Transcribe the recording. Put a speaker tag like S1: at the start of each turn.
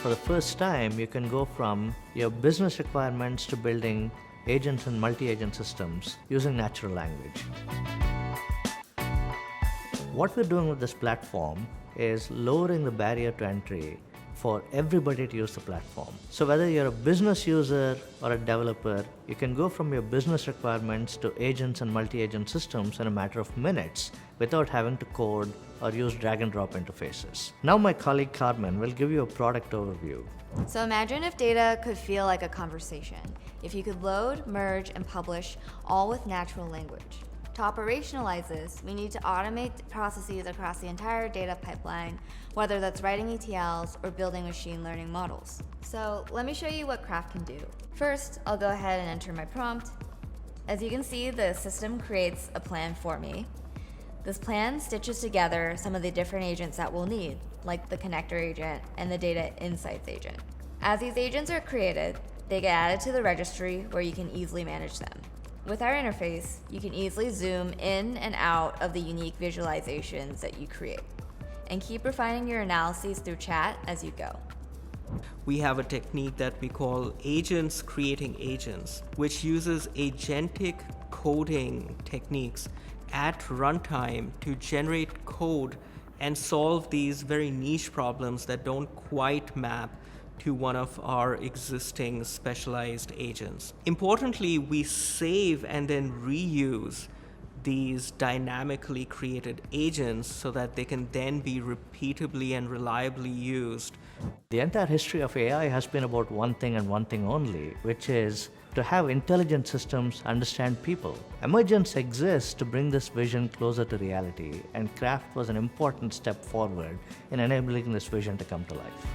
S1: for the first time, you can go from your business requirements to building agents and multi-agent systems using natural language. What we're doing with this platform is lowering the barrier to entry for everybody to use the platform. So whether you're a business user or a developer, you can go from your business requirements to agents and multi-agent systems in a matter of minutes without having to code or use drag and drop interfaces. Now my colleague Carmen will give you a product overview.
S2: So imagine if data could feel like a conversation, if you could load, merge, and publish all with natural language. To operationalize this, we need to automate processes across the entire data pipeline, whether that's writing ETLs or building machine learning models. So let me show you what Craft can do. First, I'll go ahead and enter my prompt. As you can see, the system creates a plan for me. This plan stitches together some of the different agents that we'll need, like the connector agent and the data insights agent. As these agents are created, they get added to the registry where you can easily manage them. With our interface, you can easily zoom in and out of the unique visualizations that you create, and keep refining your analyses through chat as you go.
S3: We have a technique that we call Agents Creating Agents, which uses agentic coding techniques at runtime to generate code and solve these very niche problems that don't quite map to one of our existing specialized agents. Importantly, we save and then reuse these dynamically created agents so that they can then be repeatably and reliably used.
S1: The entire history of AI has been about one thing and one thing only, which is to have intelligent systems understand people. Emergence exists to bring this vision closer to reality, and Craft was an important step forward in enabling this vision to come to life.